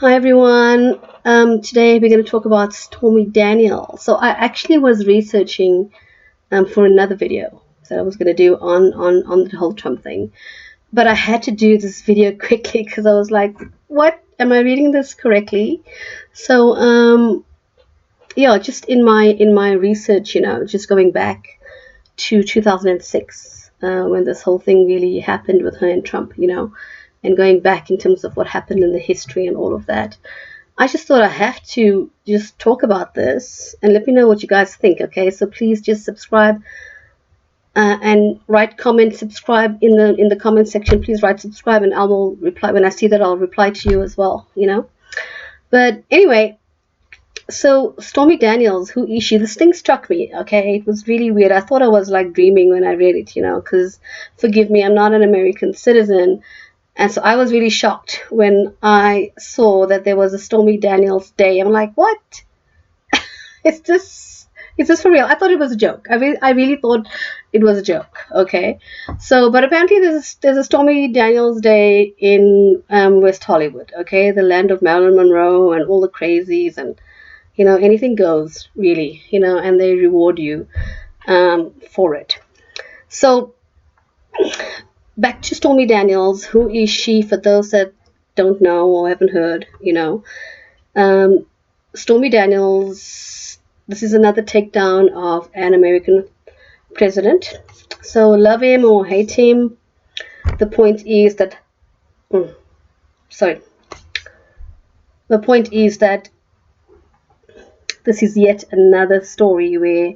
Hi everyone. Today we're going to talk about Stormy Daniels. So I actually was researching for another video that I was going to do on the whole Trump thing, but I had to do this video quickly because I was like, "What? Am I reading this correctly?" So yeah, just in my research, just going back to 2006 when this whole thing really happened with her and Trump, and going back in terms of what happened in the history and all of that. I just thought I have to just talk about this and let me know what you guys think. Okay, so please just subscribe and write comment. Subscribe in the comment section. Please write subscribe, and I will reply when I see that. I'll reply to you as well. But anyway, so Stormy Daniels, who is she? This thing struck me. Okay, it was really weird. I thought I was like dreaming when I read it. Because forgive me, I'm not an American citizen. And so I was really shocked when I saw that there was a Stormy Daniels Day. I'm like, what? Is this for real? I thought it was a joke. I really thought it was a joke. Okay, so but apparently there's a Stormy Daniels Day in West Hollywood. Okay, the land of Marilyn Monroe and all the crazies, and anything goes really. And they reward you for it. So back to Stormy Daniels. Who is she? For those that don't know or haven't heard, Stormy Daniels. This is another takedown of an American president. So love him or hate him, the point is that. Sorry. The point is that this is yet another story where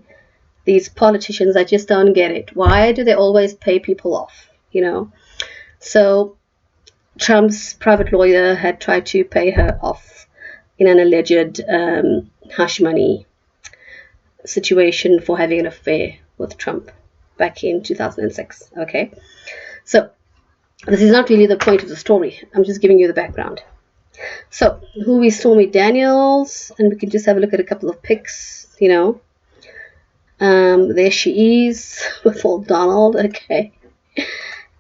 these politicians, I just don't get it. Why do they always pay people off? So Trump's private lawyer had tried to pay her off in an alleged hush money situation for having an affair with Trump back in 2006. Okay, so this is not really the point of the story. I'm just giving you the background. So who is Stormy Daniels? And we can just have a look at a couple of pics. There she is with old Donald. Okay,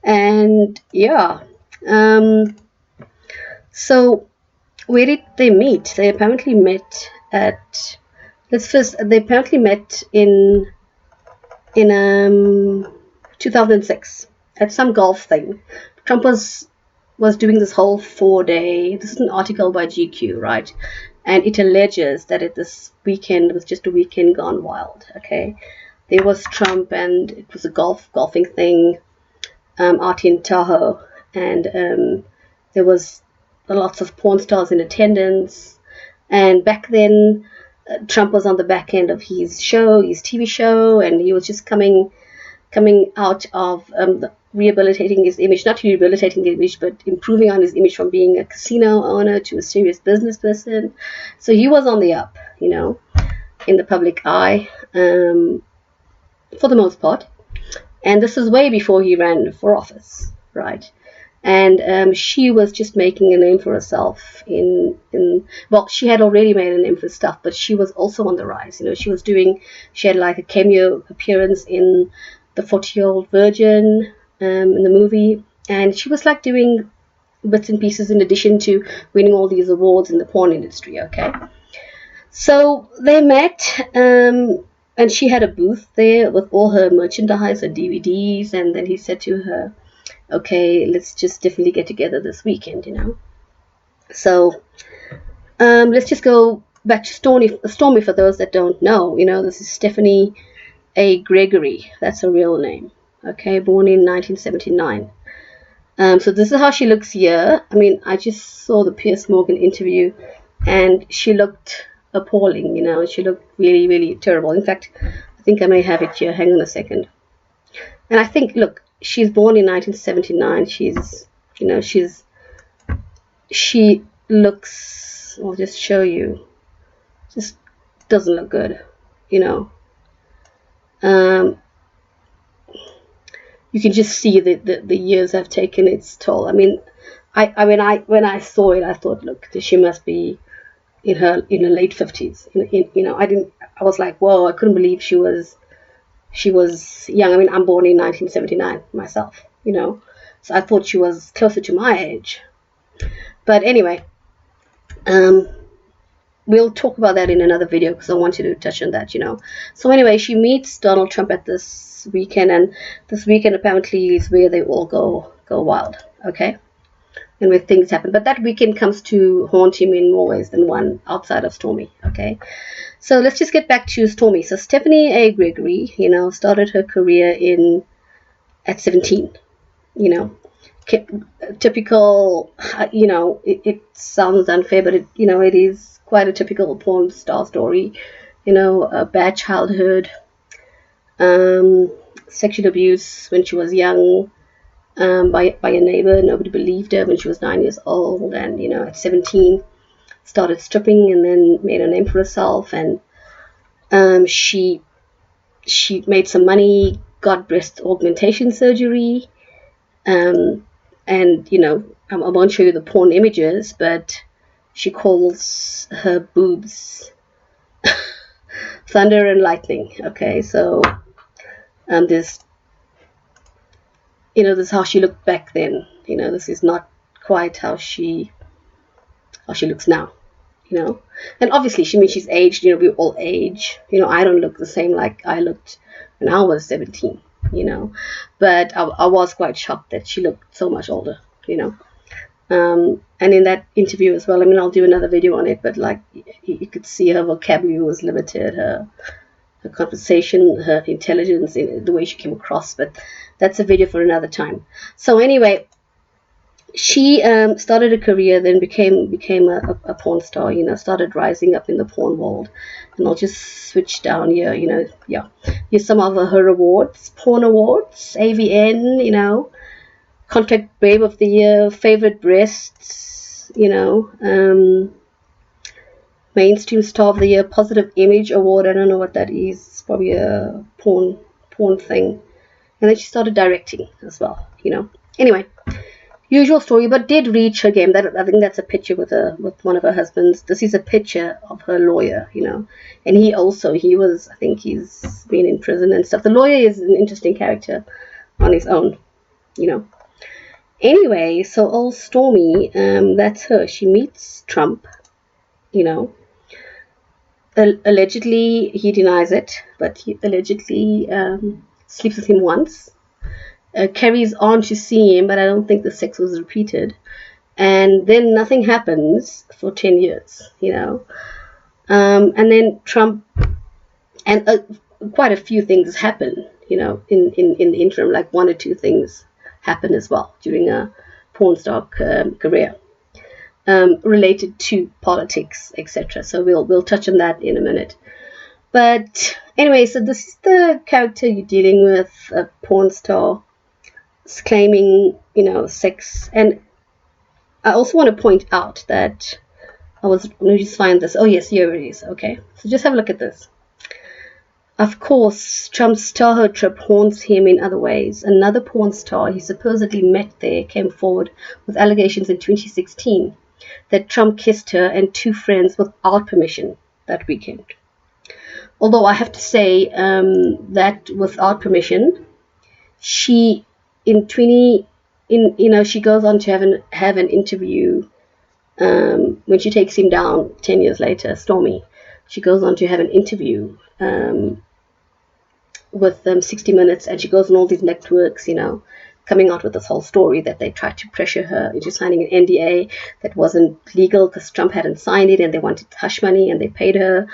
and yeah. So where did they meet? They apparently met at. They apparently met in 2006 at some golf thing. Trump was doing this whole 4-day. This is an article by GQ, right? And it alleges that this weekend was just a weekend gone wild. Okay, there was Trump, and it was a golfing thing out in Tahoe, and there was lots of porn stars in attendance. And back then, Trump was on the back end of his TV show, and he was just coming out of rehabilitating his image, not rehabilitating the image, but improving on his image from being a casino owner to a serious business person. So he was on the up, in the public eye, for the most part. And this was way before he ran for office, right? And she was just making a name for herself well, she had already made a name for stuff, but she was also on the rise. She had like a cameo appearance in the 40-Year-Old Virgin in the movie, and she was like doing bits and pieces in addition to winning all these awards in the porn industry. Okay, so they met, and she had a booth there with all her merchandise, her DVDs, and then he said to her, okay, let's just definitely get together this weekend, So let's just go back to Stormy for those that don't know. This is Stephanie A. Gregory. That's her real name. Okay, born in 1979. So this is how she looks here. I mean, I just saw the Piers Morgan interview, and she looked appalling. She looked really, really terrible. In fact, I think I may have it here. Hang on a second. And I think, look, she's born in 1979. She looks, I'll just show you, just doesn't look good, you can just see that the years have taken its toll. I mean, when I saw it, I thought, look, she must be in her late 50s. I was like, whoa, I couldn't believe she was young. I mean, I'm born in 1979 myself, so I thought she was closer to my age. But anyway, Um, we'll talk about that in another video because I wanted to touch on that, So anyway, she meets Donald Trump at this weekend, and this weekend apparently is where they all go wild, okay? And where things happen. But that weekend comes to haunt him in more ways than one outside of Stormy, okay? So let's just get back to Stormy. So Stephanie A. Gregory, started her career at 17, you know, typical, it sounds unfair, but it is quite a typical porn star story, a bad childhood, sexual abuse when she was young, by a neighbor. Nobody believed her when she was 9 years old, and at 17 started stripping and then made a name for herself, and she made some money, got breast augmentation surgery, and I won't show you the porn images, but she calls her boobs thunder and lightning. Okay, so this this is how she looked back then. This is not quite how she looks now. And obviously she's aged. We all age. I don't look the same like I looked when I was 17. But I was quite shocked that she looked so much older. And in that interview as well, I'll do another video on it, but like you could see her vocabulary was limited, her conversation, her intelligence, the way she came across, but that's a video for another time. So anyway, she started a career, then became a porn star, started rising up in the porn world. And I'll just switch down here, here's some of her awards: porn awards, AVN, Contract Babe of the Year, Favorite Breasts, Mainstream Star of the Year, Positive Image Award. I don't know what that is. It's probably a porn thing. And then she started directing as well, Anyway, usual story, but did reach her game. I think that's a picture with one of her husbands. This is a picture of her lawyer, And I think he's been in prison and stuff. The lawyer is an interesting character on his own, Anyway, so old Stormy, that's her. She meets Trump, Allegedly, he denies it, but he allegedly sleeps with him once. Carries on to see him, but I don't think the sex was repeated. And then nothing happens for 10 years, And then Trump, and quite a few things happen, in the interim, like one or two things happen as well during a porn star career, related to politics, etc. So we'll touch on that in a minute. But anyway, so this is the character you're dealing with, a porn star claiming, sex. And I also want to point out that let me just find this. Oh yes, here it is. Okay, so just have a look at this. Of course, Trump's childhood trip haunts him in other ways. Another porn star he supposedly met there came forward with allegations in 2016 that Trump kissed her and two friends without permission that weekend. Although I have to say that without permission, she she goes on to have an interview when she takes him down 10 years later, Stormy. She goes on to have an interview with 60 Minutes, and she goes on all these networks, coming out with this whole story that they tried to pressure her into signing an NDA that wasn't legal because Trump hadn't signed it, and they wanted hush money, and they paid her,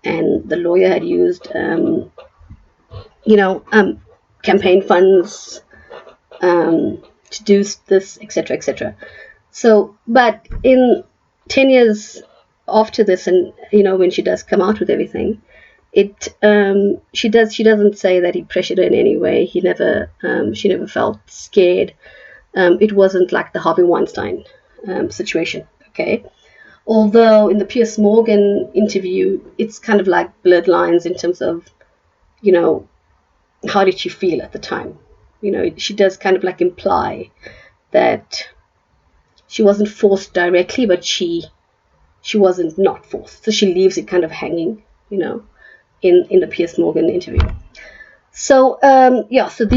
and the lawyer had used campaign funds to do this, etc., etc. So, but in 10 years after this, and when she does come out with everything, she doesn't say that he pressured her in any way. She never felt scared. It wasn't like the Harvey Weinstein situation, okay? Although in the Piers Morgan interview, it's kind of like blurred lines in terms of, how did she feel at the time? She does kind of like imply that she wasn't forced directly, but she wasn't not forced. So she leaves it kind of hanging, in the Piers Morgan interview. So, so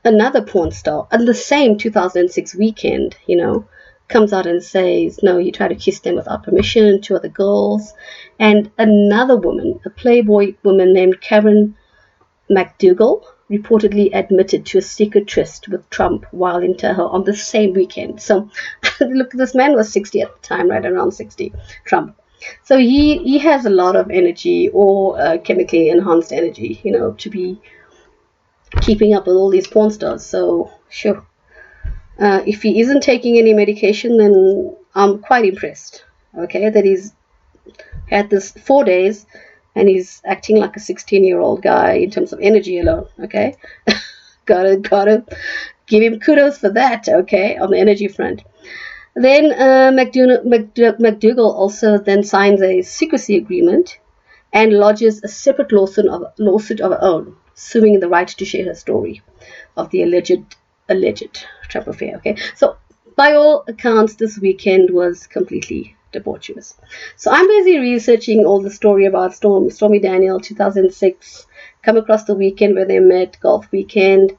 another porn star on the same 2006 weekend, comes out and says, no, he tried to kiss them without permission, two other girls. And another woman, a Playboy woman named Karen McDougal, reportedly admitted to a secret tryst with Trump while in Tahoe on the same weekend. So, look, this man was 60 at the time, right around 60, Trump. So he has a lot of energy, or chemically enhanced energy, to be keeping up with all these porn stars. So, sure. If he isn't taking any medication, then I'm quite impressed, okay, that he's had this 4 days and he's acting like a 16-year-old guy in terms of energy alone, okay? gotta give him kudos for that, okay, on the energy front. Then McDougal also then signs a secrecy agreement and lodges a separate lawsuit of her own, suing the right to share her story of the alleged Trump affair. Okay, so by all accounts, this weekend was completely debaucherous. So I'm busy researching all the story about Stormy Daniel, 2006, come across the weekend where they met, golf weekend,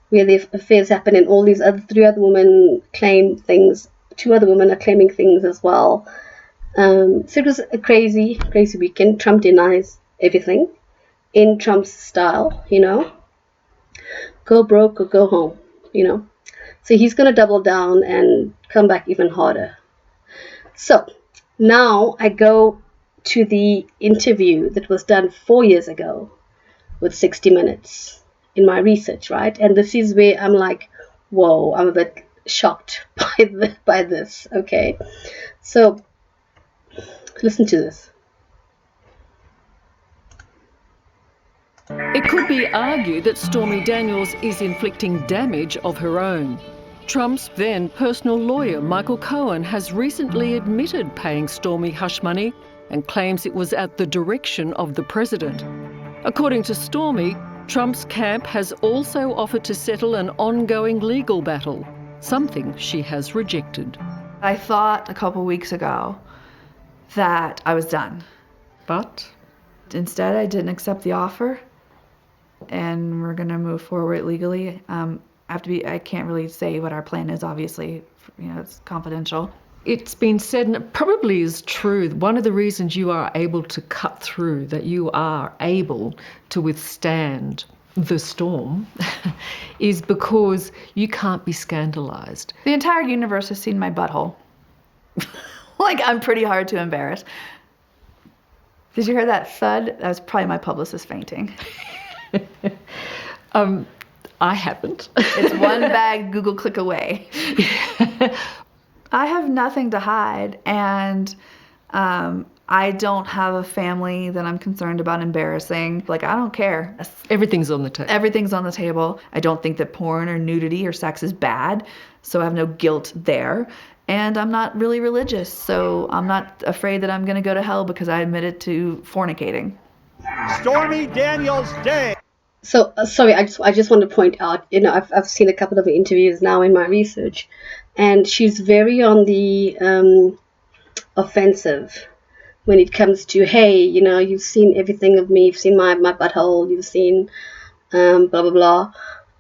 where the affairs happened, and all these three other women claim things. Two other women are claiming things as well. So it was a crazy weekend. Trump denies everything in Trump's style, go broke or go home, So he's going to double down and come back even harder. So now I go to the interview that was done 4 years ago with 60 Minutes in my research, right? And this is where I'm like, whoa, I'm a bit shocked by this, okay? So listen to this. It could be argued that Stormy Daniels is inflicting damage of her own. Trump's then personal lawyer, Michael Cohen, has recently admitted paying Stormy hush money and claims it was at the direction of the president. According to Stormy, Trump's camp has also offered to settle an ongoing legal battle, something she has rejected. I thought a couple weeks ago that I was done. But instead, I didn't accept the offer, and we're going to move forward legally. I can't really say what our plan is, obviously. It's confidential. it's been said, and it probably is true, one of the reasons you are able to cut through, that you are able to withstand the storm, is because you can't be scandalised. The entire universe has seen my butthole. Like, I'm pretty hard to embarrass. Did you hear that thud? That was probably my publicist fainting. I haven't. It's one bag Google click away. I have nothing to hide, and I don't have a family that I'm concerned about embarrassing. Like, I don't care. Everything's on the table. Everything's on the table. I don't think that porn or nudity or sex is bad, so I have no guilt there. And I'm not really religious, so I'm not afraid that I'm going to go to hell because I admitted to fornicating. Stormy Daniels Day. So sorry, I just want to point out, I've seen a couple of interviews now in my research, and she's very on the offensive when it comes to, hey, you've seen everything of me, you've seen my butthole, you've seen blah blah blah.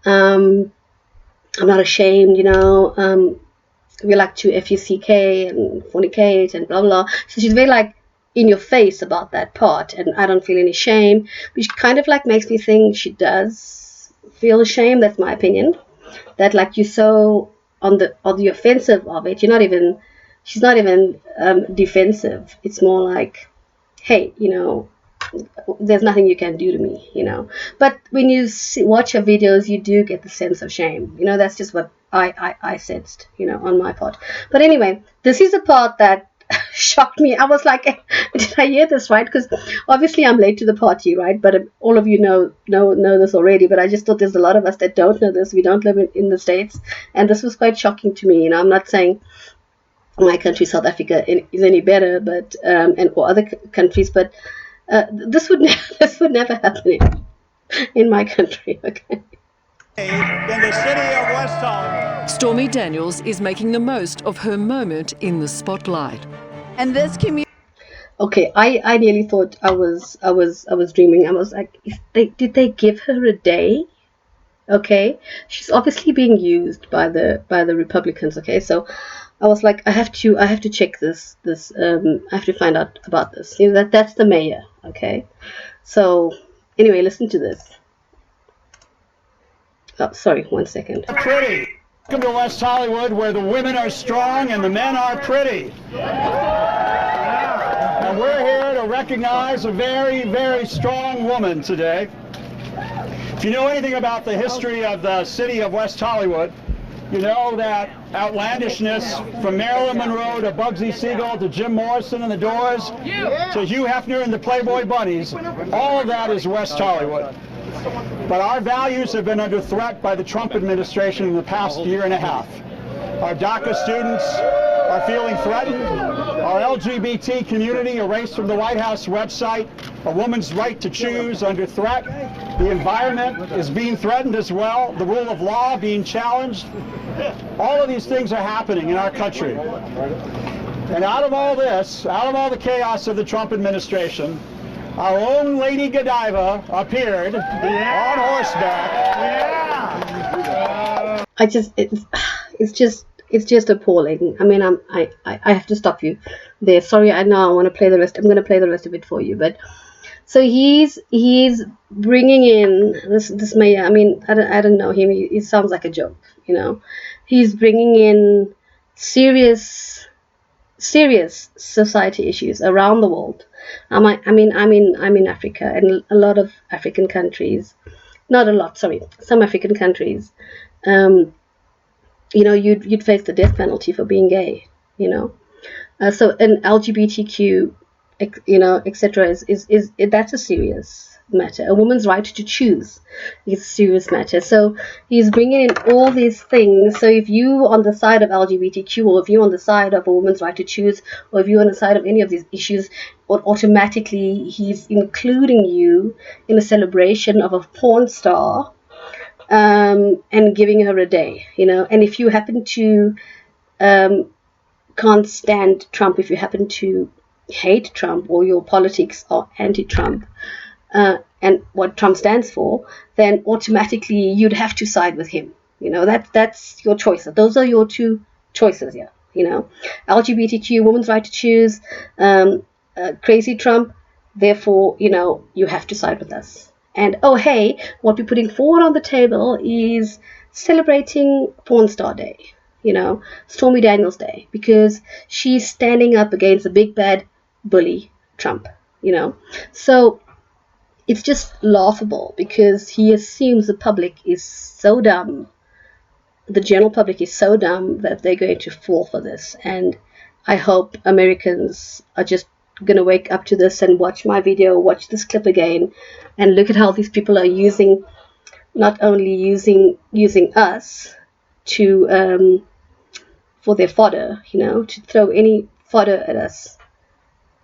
I'm not ashamed, we like to fuck and fornicate and blah blah. So she's very like in your face about that part, and I don't feel any shame, which kind of like makes me think she does feel ashamed. That's my opinion. That like you're so on the offensive of it. She's not even defensive. It's more like, hey, there's nothing you can do to me, But when you watch her videos, you do get the sense of shame. That's just what I sensed, on my part. But anyway, this is a part that shocked me. I was like, did I hear this right? Because obviously I'm late to the party, right? But all of you know this already. But I just thought there's a lot of us that don't know this. We don't live in the States. And this was quite shocking to me. I'm not saying my country, South Africa, is any better, but or other countries, but this would never happen in my country. Okay. In the city of West Hollywood. Stormy Daniels is making the most of her moment in the spotlight. And this community. Okay, I nearly thought I was dreaming. I was like, did they give her a day? Okay, she's obviously being used by the Republicans. Okay, so I was like, I have to check this. I have to find out about this. You know, that's the mayor. Okay, so anyway, listen to this. Oh, sorry, 1 second. Pretty. Welcome to West Hollywood, where the women are strong and the men are pretty. And we're here to recognize a very, very strong woman today. If you know anything about the history of the city of West Hollywood, you know that outlandishness from Marilyn Monroe to Bugsy Siegel to Jim Morrison and the Doors to Hugh Hefner and the Playboy Bunnies, all of that is West Hollywood. But our values have been under threat by the Trump administration in the past year and a half. Our DACA students are feeling threatened. Our LGBT community erased from the White House website. A woman's right to choose under threat. The environment is being threatened as well. The rule of law being challenged. All of these things are happening in our country. And out of all this, out of all the chaos of the Trump administration, our own Lady Godiva appeared on horseback. It's just appalling. I mean, I have to stop you there. Sorry, I know I want to play the rest. I'm going to play the rest of it for you. But so he's bringing in this mayor. I mean, I don't know him. He sounds like a joke, you know. He's bringing in serious society issues around the world. I'm in Africa, and a lot of African countries, not a lot, sorry, some African countries, you know, you'd face the death penalty for being gay, you know. So an LGBTQ, you know, etc. is that's a serious matter. A woman's right to choose is a serious matter. So he's bringing in all these things. So if you on the side of LGBTQ, or if you're on the side of a woman's right to choose, or if you're on the side of any of these issues, automatically he's including you in a celebration of a porn star, and giving her a day, you know. And if you happen to can't stand Trump, if you happen to hate Trump, or your politics are anti-Trump, and what Trump stands for, then automatically you'd have to side with him. You know, that's your choice. Those are your two choices here. You know, LGBTQ, women's right to choose, crazy Trump. Therefore, you know, you have to side with us. And oh hey, what we're putting forward on the table is celebrating Porn Star Day. You know, Stormy Daniels Day, because she's standing up against the big bad bully Trump. You know, so it's just laughable because he assumes the public is so dumb, the general public is so dumb that they're going to fall for this. And I hope Americans are just going to wake up to this and watch my video, watch this clip again, and look at how these people are using, not only using us to for their fodder, you know, to throw any fodder at us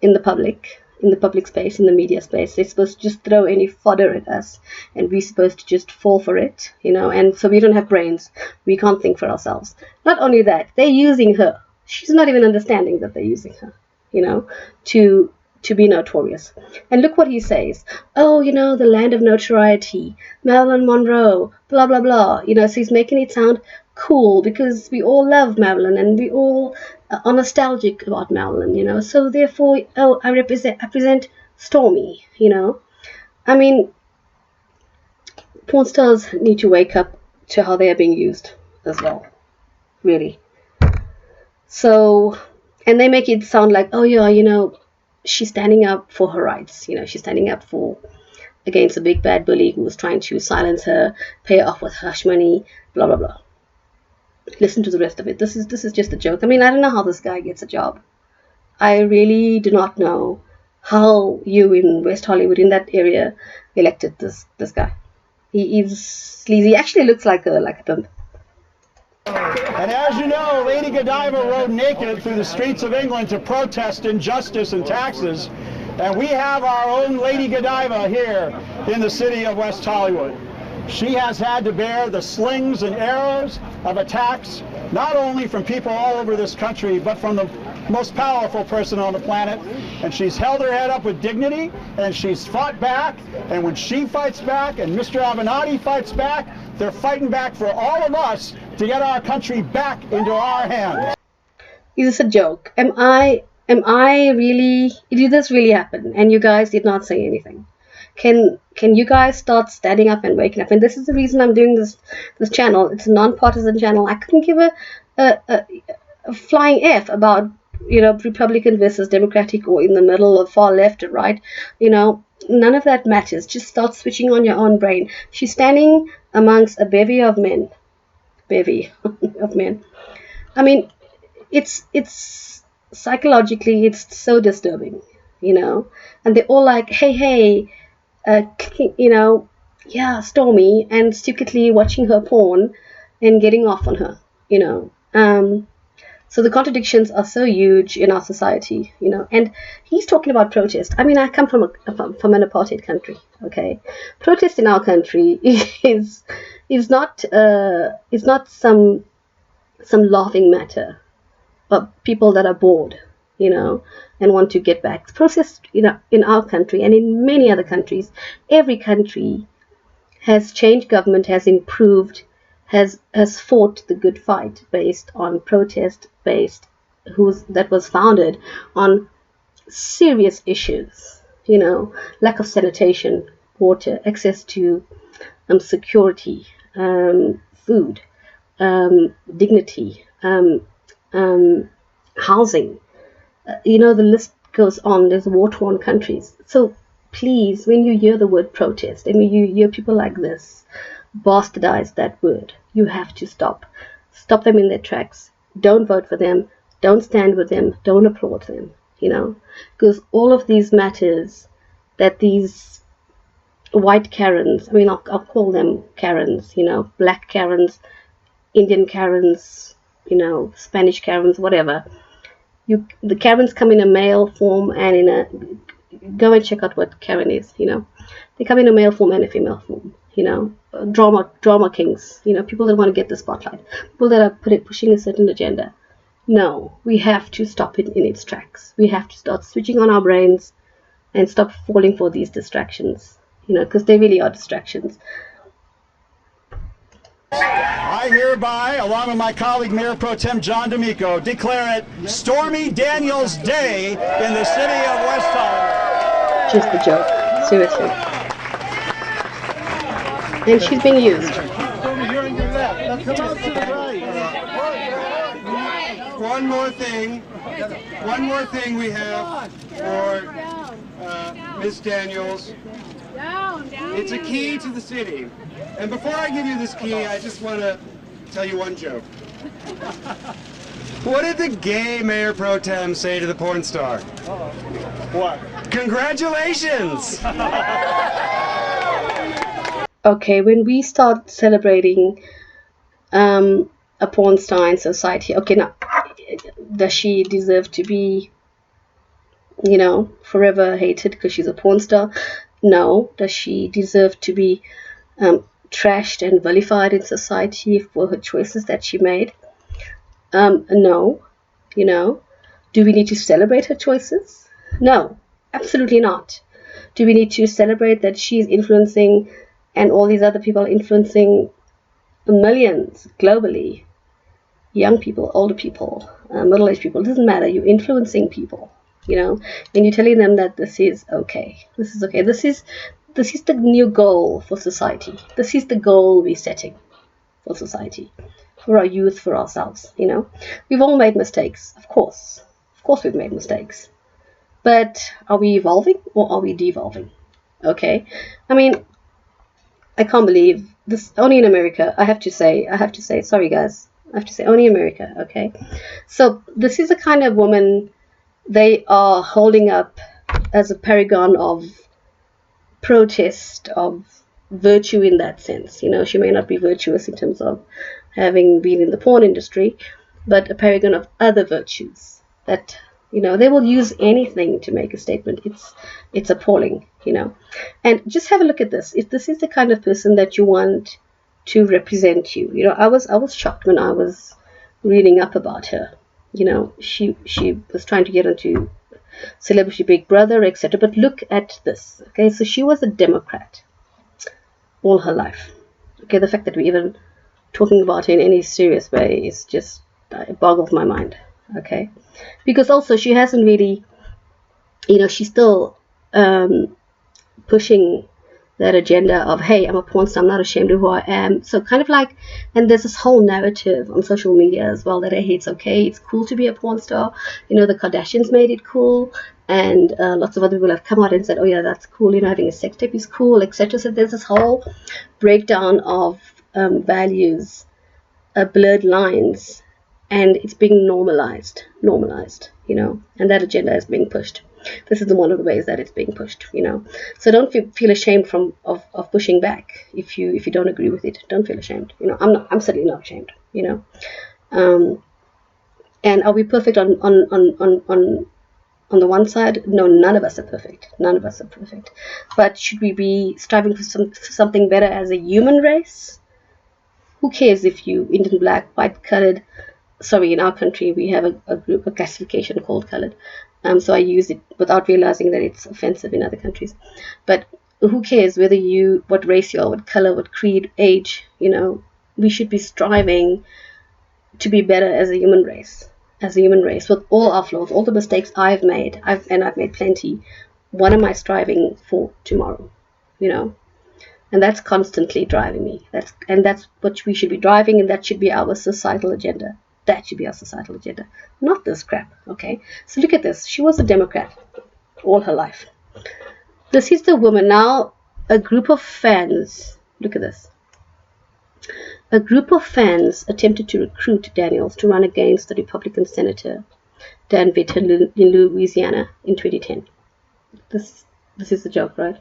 in the public space, in the media space. They're supposed to just throw any fodder at us, and we're supposed to just fall for it, you know. And so we don't have brains, we can't think for ourselves. Not only that, they're using her. She's not even understanding that they're using her, you know, to be notorious. And look what he says. Oh, you know, the land of notoriety, Marilyn Monroe, blah blah blah, you know. So he's making it sound cool because we all love Marilyn, and we all are nostalgic about Marilyn, you know. So therefore, oh, I represent Stormy, you know. I mean, porn stars need to wake up to how they are being used as well, really. So, and they make it sound like, oh yeah, you know, she's standing up for her rights, you know, she's standing up against a big bad bully who was trying to silence her, pay her off with hush money, blah blah blah. Listen to the rest of it. This is just a joke. I mean, I don't know how this guy gets a job. I really do not know how you in West Hollywood, in that area, elected this guy. He is sleazy. He actually looks like a pimp. And as you know, Lady Godiva rode naked through the streets of England to protest injustice and taxes. And we have our own Lady Godiva here in the city of West Hollywood. She has had to bear the slings and arrows of attacks, not only from people all over this country, but from the most powerful person on the planet. And she's held her head up with dignity, and she's fought back. And when she fights back and Mr. Avenatti fights back, they're fighting back for all of us to get our country back into our hands. Is this a joke? Am I really, did this really happen? And you guys did not say anything. Can you guys start standing up and waking up? And this is the reason I'm doing this channel. It's a non-partisan channel. I couldn't give a flying F about, Republican versus Democratic, or in the middle, or far left or right. None of that matters. Just start switching on your own brain. She's standing amongst a bevy of men. Bevy of men. I mean, it's psychologically, it's so disturbing, and they're all like, hey, yeah, Stormy, and stupidly watching her porn and getting off on her, so the contradictions are so huge in our society, and he's talking about protest. I mean, I come from an apartheid country, okay? Protest in our country is not some laughing matter of people that are bored, and want to get back. Protest, in our country and in many other countries, every country has changed government, has improved, has fought the good fight based on protest, that was founded on serious issues, lack of sanitation, water, access to security, food, dignity, housing. The list goes on. There's war-torn countries. So please, when you hear the word protest, and when you hear people like this bastardize that word, you have to stop them in their tracks. Don't vote for them, don't stand with them, don't applaud them, because all of these matters that these white Karens, I mean, I'll call them Karens, black Karens, Indian Karens, Spanish Karens, whatever. The Karens come in a male form and go and check out what Karen is, They come in a male form and a female form, drama kings, people that want to get the spotlight, people that are pushing a certain agenda. No, we have to stop it in its tracks. We have to start switching on our brains and stop falling for these distractions, because they really are distractions. I hereby, along with my colleague Mayor Pro Tem John D'Amico, declare it Stormy Daniels Day in the city of West Hollywood. Just a joke, seriously. And she's being used. One more thing we have for Miss Daniels. It's a key to the city. And before I give you this key, I just want to tell you one joke. What did the gay Mayor Pro Tem say to the porn star? What? Congratulations! Okay, when we start celebrating a porn star in society, okay, now, does she deserve to be, forever hated because she's a porn star? No. Does she deserve to be trashed and vilified in society for her choices that she made? No. Do we need to celebrate her choices? No, absolutely not. Do we need to celebrate that she's influencing, and all these other people are influencing millions globally? Young people, older people, middle-aged people, it doesn't matter. You're influencing people, and you're telling them that this is okay. This is okay. This is the new goal for society. This is the goal we're setting for society, for our youth, for ourselves. We've all made mistakes, of course. Of course we've made mistakes. But are we evolving or are we devolving? Okay? I mean, I can't believe this. Only in America, I have to say, sorry guys, I have to say only America, okay? So this is the kind of woman they are holding up as a paragon of protest, of virtue in that sense. She may not be virtuous in terms of having been in the porn industry, but a paragon of other virtues that, they will use anything to make a statement. It's appalling, And just have a look at this. If this is the kind of person that you want to represent you, I was shocked when I was reading up about her. She was trying to get into Celebrity Big Brother, etc. But look at this. Okay, so she was a Democrat all her life. Okay, the fact that we're even talking about her in any serious way is just, it boggles my mind. okay? Because also she hasn't really, she's still pushing that agenda of, hey, I'm a porn star, I'm not ashamed of who I am. So kind of like, and there's this whole narrative on social media as well that, hey, it's okay, it's cool to be a porn star. The Kardashians made it cool, and lots of other people have come out and said, oh yeah, that's cool, having a sex tape is cool, etc. So there's this whole breakdown of values, blurred lines, and it's being normalized, and that agenda is being pushed. This is one of the ways that it's being pushed, So don't feel ashamed of pushing back if you don't agree with it. Don't feel ashamed. I'm certainly not ashamed. And are we perfect on the one side? No, none of us are perfect. None of us are perfect. But should we be striving for something better as a human race? Who cares if you Indian, black, white, colored? Sorry, in our country we have a classification called colored. So I use it without realizing that it's offensive in other countries. But who cares what race you are, what color, what creed, age? We should be striving to be better as a human race. With all our flaws, all the mistakes I've made, I've made plenty. What am I striving for tomorrow? And that's constantly driving me. That's what we should be driving, and that should be our societal agenda. That should be our societal agenda, not this crap. Okay, so look at this. She was a Democrat all her life. This is the woman now. A group of fans. Look at this. A group of fans attempted to recruit Daniels to run against the Republican Senator Dan Vitt in Louisiana in 2010. This is the joke, right?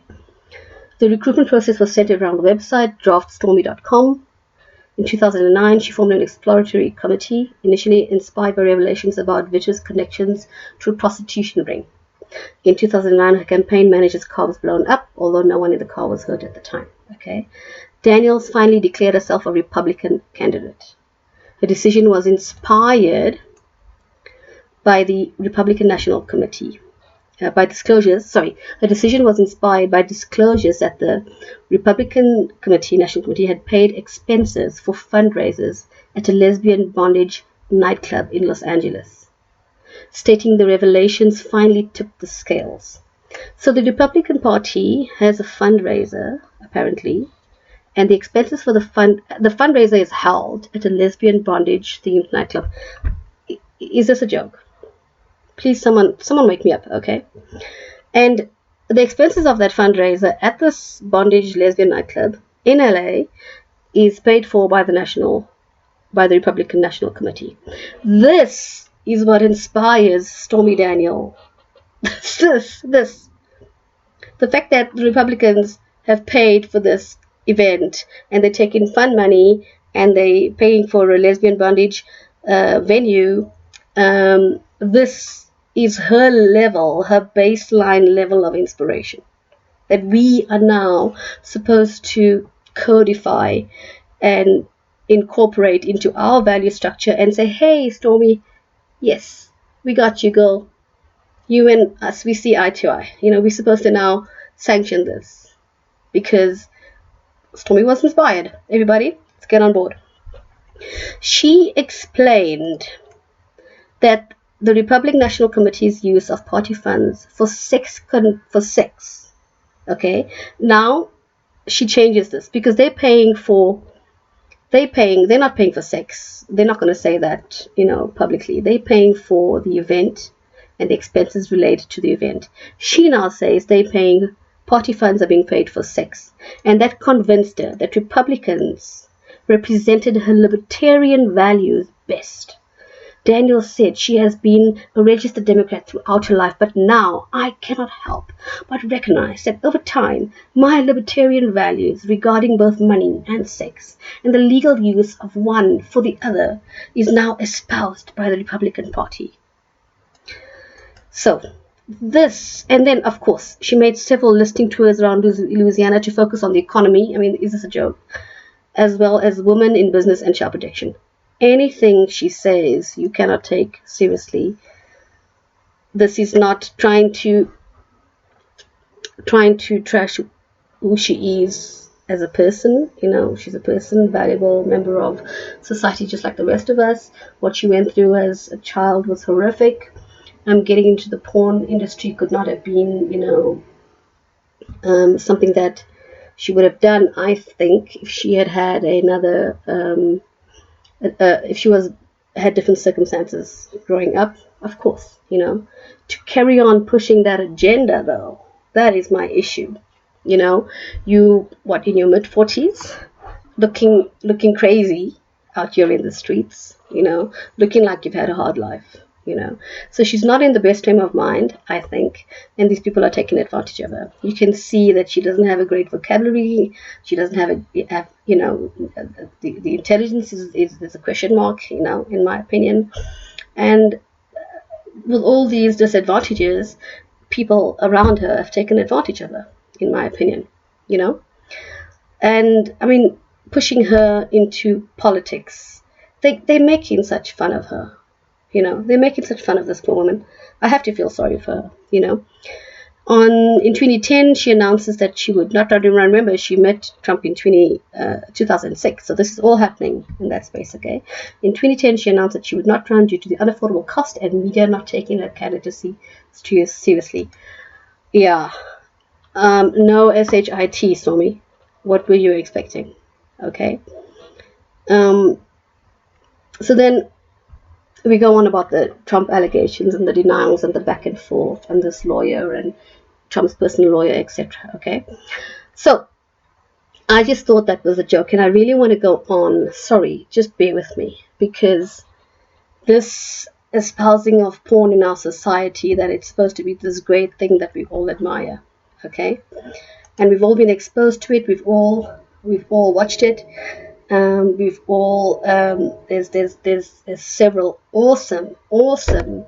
The recruitment process was centered around the website draftstormy.com. In 2009, she formed an exploratory committee, initially inspired by revelations about Vitt's connections to a prostitution ring. In 2009, her campaign manager's car was blown up, although no one in the car was hurt at the time. Okay, Daniels finally declared herself a Republican candidate. Her decision was inspired by the Republican National Committee. Her decision was inspired by disclosures that the Republican National Committee had paid expenses for fundraisers at a lesbian bondage nightclub in Los Angeles, stating the revelations finally tipped the scales. So the Republican Party has a fundraiser, apparently, and the expenses for the fundraiser is held at a lesbian bondage themed nightclub. Is this a joke? Please, someone wake me up, okay? And the expenses of that fundraiser at this bondage lesbian nightclub in LA is paid for by the Republican National Committee. This is what inspires Stormy Daniels. This. The fact that the Republicans have paid for this event and they're taking fund money and they're paying for a lesbian bondage venue, this is her baseline level of inspiration that we are now supposed to codify and incorporate into our value structure and say, hey, Stormy, yes, we got you, girl. You and us, we see eye to eye. We're supposed to now sanction this because Stormy was inspired. Everybody, let's get on board. She explained that the Republican National Committee's use of party funds for sex. Okay, now she changes this because they're not paying for sex. They're not going to say that, publicly. They're paying for the event and the expenses related to the event. She now says party funds are being paid for sex. And that convinced her that Republicans represented her libertarian values best. Daniels said she has been a registered Democrat throughout her life, but now I cannot help but recognize that over time, my libertarian values regarding both money and sex and the legal use of one for the other is now espoused by the Republican Party. So, this, and then of course, she made several listening tours around Louisiana to focus on the economy. I mean, is this a joke? As well as women in business and child protection. Anything she says, you cannot take seriously. This is not trying to trash who she is as a person. She's a person, valuable member of society, just like the rest of us. What she went through as a child was horrific. Getting into the porn industry could not have been, something that she would have done, I think, if she had another, if she had different circumstances growing up, of course, To carry on pushing that agenda, though, that is my issue. You, in your mid-40s, looking crazy out here in the streets, looking like you've had a hard life. So she's not in the best frame of mind, I think, and these people are taking advantage of her. You can see that she doesn't have a great vocabulary. She doesn't have the intelligence is a question mark, in my opinion. And with all these disadvantages, people around her have taken advantage of her, in my opinion, And I mean, pushing her into politics, they're making such fun of her. They're making such fun of this poor woman. I have to feel sorry for her, In 2010, she announces that she would not run. Remember, she met Trump in 2006, so this is all happening in that space, okay? In 2010, she announced that she would not run due to the unaffordable cost and media not taking her candidacy seriously. Yeah. No SHIT, Stormy. What were you expecting? Okay. So then we go on about the Trump allegations and the denials and the back and forth and this lawyer and Trump's personal lawyer, etc. Okay, so I just thought that was a joke, and I really want to go on. Sorry, just bear with me, because this espousing of porn in our society, that it's supposed to be this great thing that we all admire, okay, and we've all been exposed to it. We've all watched it. We've all there's several awesome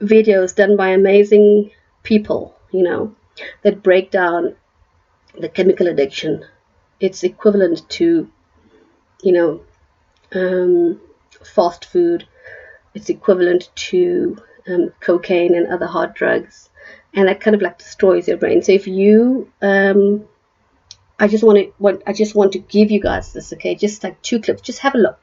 videos done by amazing people, that break down the chemical addiction. It's equivalent to, fast food. It's equivalent to cocaine and other hard drugs, and that kind of like destroys your brain. So if you I just want to give you guys this, okay? Just like 2 clips. Just have a look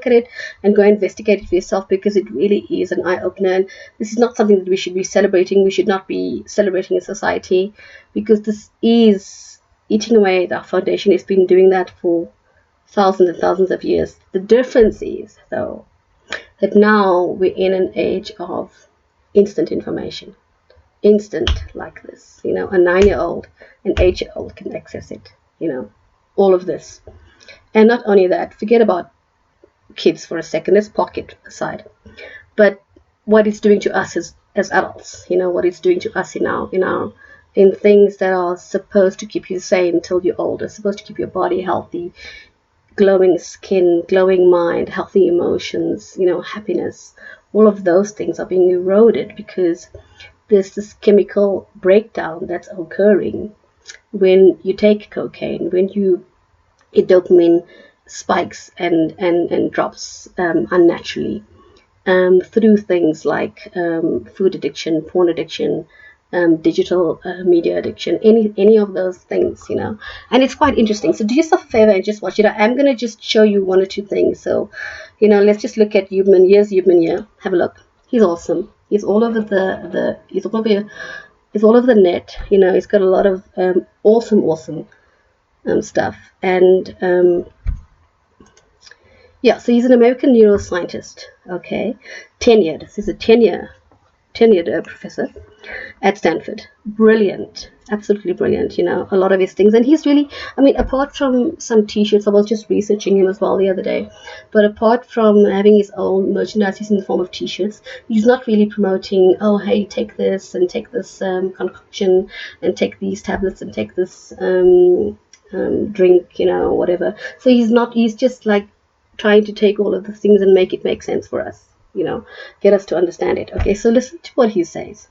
at it and go investigate it for yourself, because it really is an eye-opener. And this is not something that we should be celebrating. We should not be celebrating in society, because this is eating away at our foundation. It's been doing that for thousands and thousands of years. The difference is, though, that now we're in an age of instant information. Instant like this. A 9-year-old, an 8-year-old can access it. All of this. And not only that, forget about kids for a second. Let's park it aside. But what it's doing to us as adults, what it's doing to us in things that are supposed to keep you sane until you're older, supposed to keep your body healthy, glowing skin, glowing mind, healthy emotions, happiness. All of those things are being eroded because there's this chemical breakdown that's occurring when you take cocaine, when you get dopamine spikes and drops unnaturally through things like food addiction, porn addiction, digital media addiction, any of those things, And it's quite interesting. So do yourself a favor and just watch it. I am going to just show you 1 or 2 things. So, let's just look at Yubman. Here's Yubman here. Have a look. He's awesome. He's all over he's all over the net. He's got a lot of awesome stuff. And yeah, so he's an American neuroscientist. Okay, tenured. He's a tenured professor at Stanford. Brilliant, absolutely brilliant. A lot of his things, and he's really, apart from some T-shirts, I was just researching him as well the other day. But apart from having his own merchandise, he's in the form of T-shirts. He's not really promoting, oh hey, take this and take this concoction and take these tablets and take this drink, whatever. So he's just like trying to take all of the things and make it make sense for us. Get us to understand it. Okay, so listen to what he says.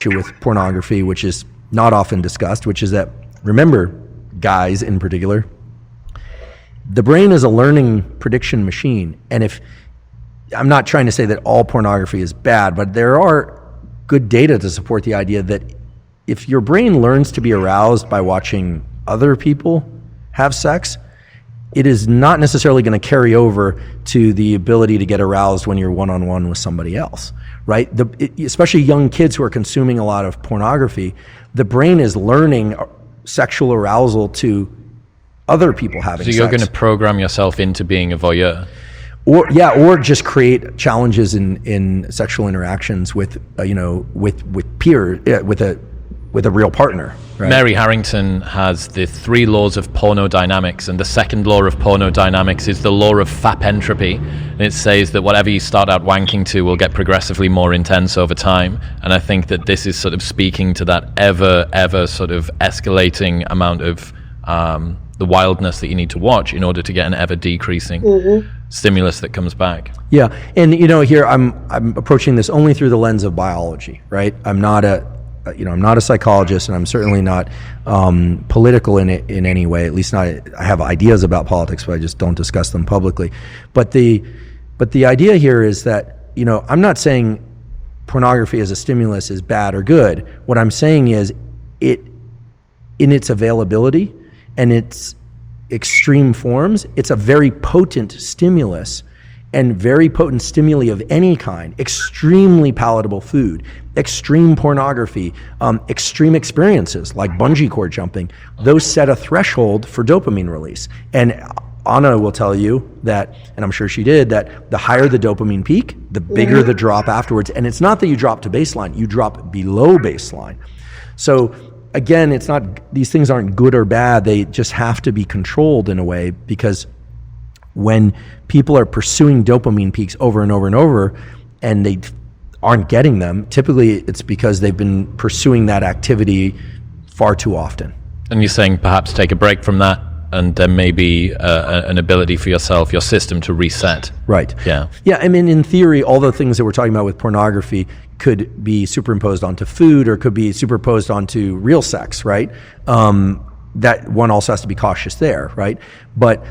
With pornography, which is not often discussed, which is that, remember, guys in particular, the brain is a learning prediction machine. And if, I'm not trying to say that all pornography is bad, but there are good data to support the idea that if your brain learns to be aroused by watching other people have sex, it is not necessarily going to carry over to the ability to get aroused when you're one-on-one with somebody else, right? Especially young kids who are consuming a lot of pornography, the brain is learning sexual arousal to other people having sex. So you're going to program yourself into being a voyeur? Or just create challenges in sexual interactions with with a real partner. Right? Mary Harrington has the 3 laws of pornodynamics, and the second law of pornodynamics is the law of FAP entropy, and it says that whatever you start out wanking to will get progressively more intense over time. And I think that this is sort of speaking to that ever sort of escalating amount of the wildness that you need to watch in order to get an ever decreasing stimulus that comes back. Yeah, and here I'm approaching this only through the lens of biology, right? I'm not a psychologist, and I'm certainly not political in any way. At least not. I have ideas about politics, but I just don't discuss them publicly. But the idea here is that I'm not saying pornography as a stimulus is bad or good. What I'm saying is it, in its availability and its extreme forms, it's a very potent stimulus, and very potent stimuli of any kind, extremely palatable food, extreme pornography, extreme experiences like bungee cord jumping, those set a threshold for dopamine release. And Anna will tell you that, and I'm sure she did, that the higher the dopamine peak, the bigger the drop afterwards. And it's not that you drop to baseline, you drop below baseline. So again, it's not, these things aren't good or bad, they just have to be controlled in a way, because when people are pursuing dopamine peaks over and over and over and they aren't getting them, typically it's because they've been pursuing that activity far too often. And you're saying perhaps take a break from that, and there may be an ability for yourself, your system, to reset. Right. Yeah. Yeah, I mean, in theory, all the things that we're talking about with pornography could be superimposed onto food, or could be superimposed onto real sex, right? That one also has to be cautious there, right? But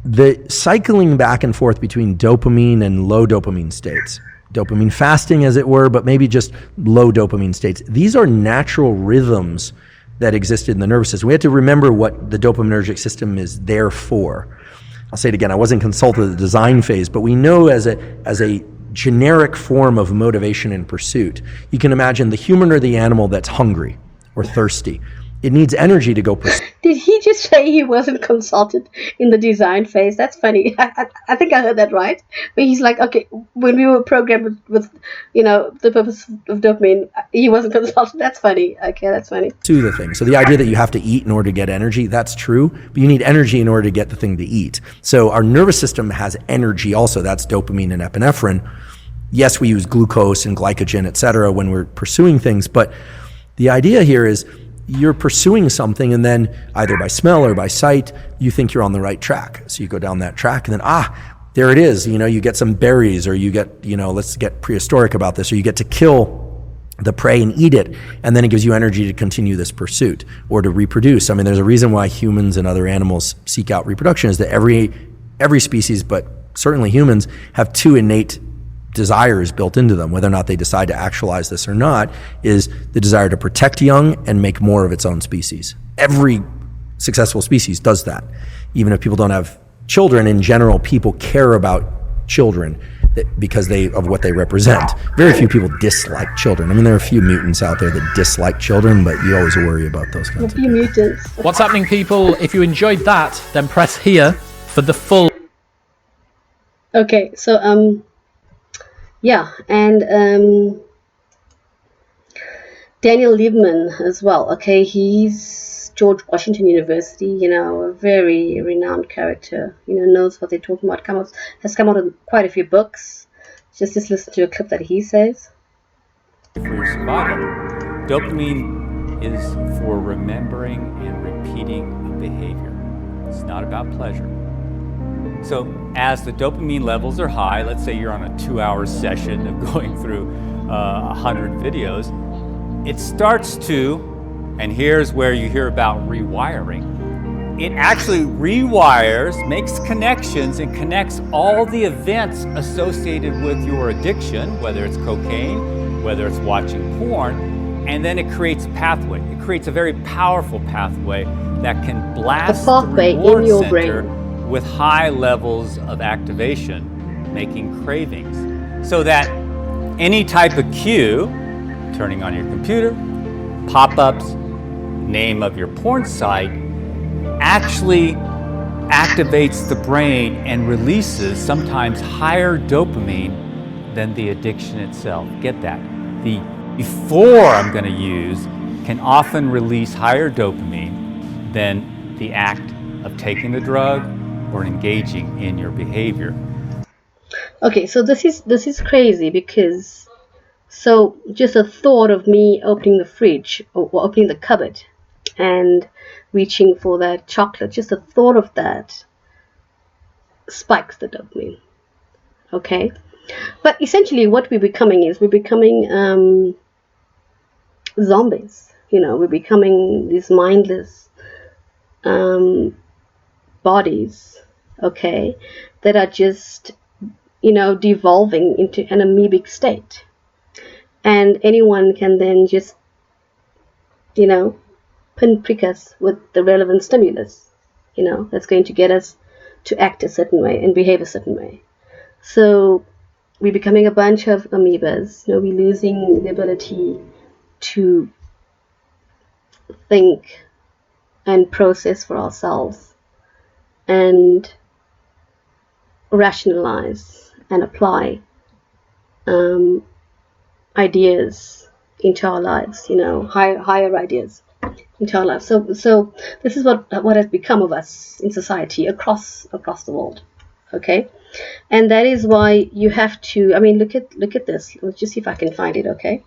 the cycling back and forth between dopamine and low dopamine states, dopamine fasting as it were, but maybe just low dopamine states, these are natural rhythms that existed in the nervous system. We have to remember what the dopaminergic system is there for. I'll say it again, I wasn't consulted at the design phase, but we know as a generic form of motivation and pursuit, you can imagine the human or the animal that's hungry or thirsty. It needs energy to go pursue. Did he just say he wasn't consulted in the design phase? That's funny. I think I heard that right. But he's like, okay, when we were programmed with the purpose of dopamine, he wasn't consulted. That's funny. Okay, that's funny. To the thing. So the idea that you have to eat in order to get energy, that's true. But you need energy in order to get the thing to eat. So our nervous system has energy also. That's dopamine and epinephrine. Yes, we use glucose and glycogen, et cetera, when we're pursuing things. But the idea here is, you're pursuing something, and then either by smell or by sight, you think you're on the right track. So you go down that track, and then, there it is. You get some berries, or you get, let's get prehistoric about this, or you get to kill the prey and eat it, and then it gives you energy to continue this pursuit or to reproduce. I mean, there's a reason why humans and other animals seek out reproduction, is that every species, but certainly humans, have 2 innate desires built into them. Whether or not they decide to actualize this or not is the desire to protect young and make more of its own species. Every successful species does that. Even if people don't have children, in general, people care about children because of what they represent. Very few people dislike children. I mean, there are a few mutants out there that dislike children, but you always worry about those kinds of things. Mutants. What's happening, people? If you enjoyed that, then press here for the full. Okay, so yeah, and Daniel Liebman as well. Okay, he's George Washington University, a very renowned character, knows what they're talking about, has come out with quite a few books. Just listen to a clip that he says. For your survival, dopamine is for remembering and repeating a behavior. It's not about pleasure. So as the dopamine levels are high, let's say you're on a 2-hour session of going through 100 videos, it starts to, and here's where you hear about rewiring, it actually rewires, makes connections, and connects all the events associated with your addiction, whether it's cocaine, whether it's watching porn, and then it creates a pathway. It creates a very powerful pathway that can blast the pathway in reward your center brain. with high levels of activation, making cravings. So that any type of cue, turning on your computer, pop-ups, name of your porn site, actually activates the brain and releases sometimes higher dopamine than the addiction itself. Get that? The before I'm going to use can often release higher dopamine than the act of taking the drug or engaging in your behavior. Okay, so this is crazy because so just a thought of me opening the fridge or opening the cupboard and reaching for that chocolate, just the thought of that spikes the dopamine. Okay, but essentially what we're becoming is we're becoming zombies. We're becoming these mindless bodies, okay, that are just devolving into an amoebic state, and anyone can then just pinprick us with the relevant stimulus that's going to get us to act a certain way and behave a certain way. So we're becoming a bunch of amoebas. We're losing the ability to think and process for ourselves and rationalize and apply ideas into our lives, higher ideas into our lives. So this is what has become of us in society across the world. Okay, and that is why you have to. I mean, look at this. Let's just see if I can find it. Okay.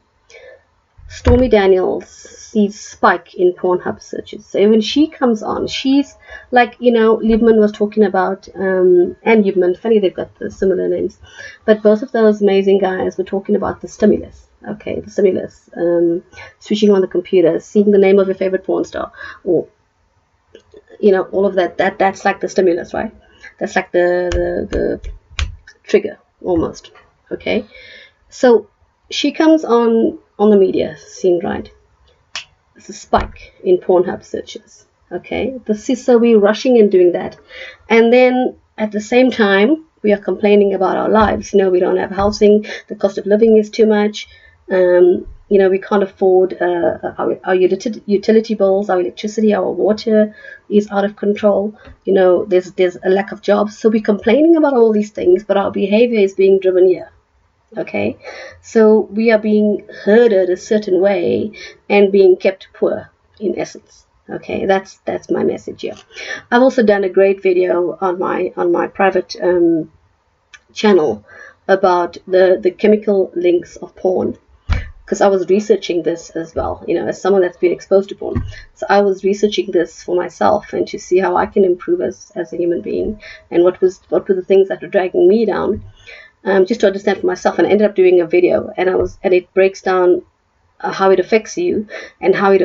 Stormy Daniels sees spike in Pornhub searches. So when she comes on, she's like, Liebman was talking about, and Liebman, funny they've got the similar names, but both of those amazing guys were talking about the stimulus. Okay, the stimulus, switching on the computer, seeing the name of your favorite porn star, or all of that. That's like the stimulus, right? That's like the trigger almost. Okay, so she comes on the media scene, right? It's a spike in Pornhub searches. Okay, so we're rushing and doing that, and then at the same time we are complaining about our lives. We don't have housing, the cost of living is too much. We can't afford our utility bills, our electricity, our water is out of control. There's a lack of jobs, so we're complaining about all these things, but our behavior is being driven here. Okay, so we are being herded a certain way and being kept poor in essence. Okay, that's my message here. I've also done a great video on my private channel about the chemical links of porn, because I was researching this as well, as someone that's been exposed to porn. So I was researching this for myself and to see how I can improve as a human being, and what were the things that were dragging me down. Just to understand for myself, and I ended up doing a video, and it breaks down how it affects you, and how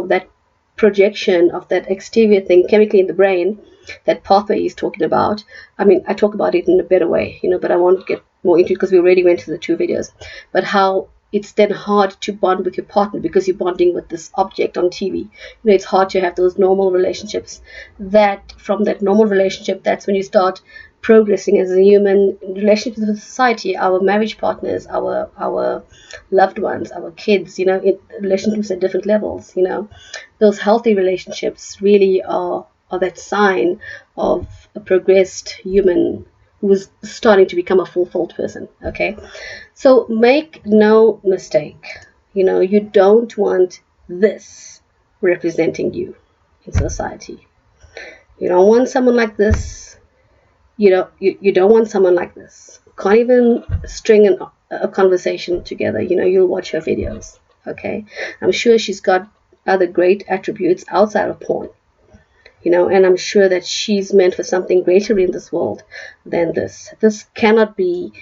that projection of that exterior thing chemically in the brain, that pathway he's talking about. I mean, I talk about it in a better way, but I won't get more into it because we already went to the 2 videos. But how it's then hard to bond with your partner because you're bonding with this object on TV. It's hard to have those normal relationships. That from that normal relationship, that's when you start progressing as a human relationships with society, our marriage partners, our loved ones, our kids, relationships at different levels. Those healthy relationships really are that sign of a progressed human who is starting to become a fulfilled person. Okay, so make no mistake, you don't want this representing you in society. You don't want someone like this. You don't want someone like this. Can't even string a conversation together. You'll watch her videos. Okay, I'm sure she's got other great attributes outside of porn. And I'm sure that she's meant for something greater in this world than this. This cannot be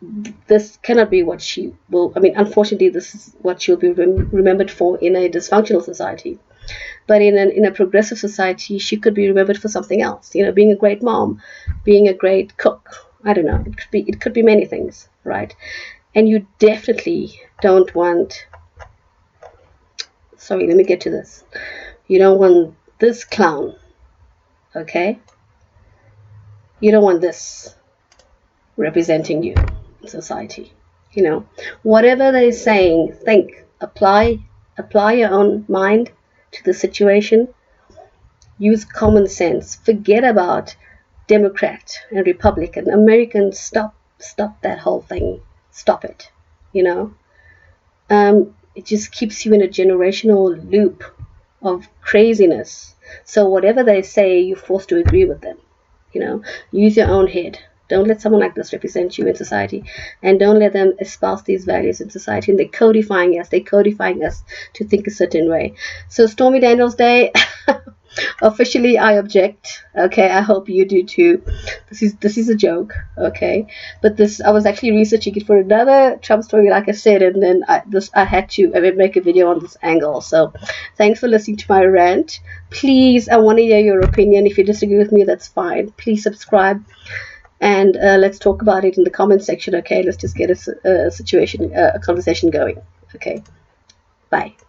what she will. I mean, unfortunately, this is what she'll be remembered for in a dysfunctional society. But in a progressive society, she could be remembered for something else. Being a great mom, being a great cook. I don't know. It could be many things, right? And you definitely don't want Sorry, let me get to this. You don't want this clown, okay? You don't want this representing you in society. You know, whatever they're saying, think, apply your own mind to the situation. Use common sense. Forget about Democrat and Republican. Americans, stop that whole thing. Stop it. You know, it just keeps you in a generational loop of craziness. So whatever they say, you're forced to agree with them. You know, use your own head. Don't let someone like this represent you in society, and don't let them espouse these values in society. And they're codifying us. To think a certain way. So Stormy Daniels Day, officially I object. Okay, I hope you do too. This is a joke. Okay, but this, I was actually researching it for another Trump story, like I said, and then I had to make a video on this angle. So thanks for listening to my rant. Please, I want to hear your opinion. If you disagree with me, that's fine. Please subscribe. And let's talk about it in the comment section. Okay, let's just get a conversation going. Okay, bye.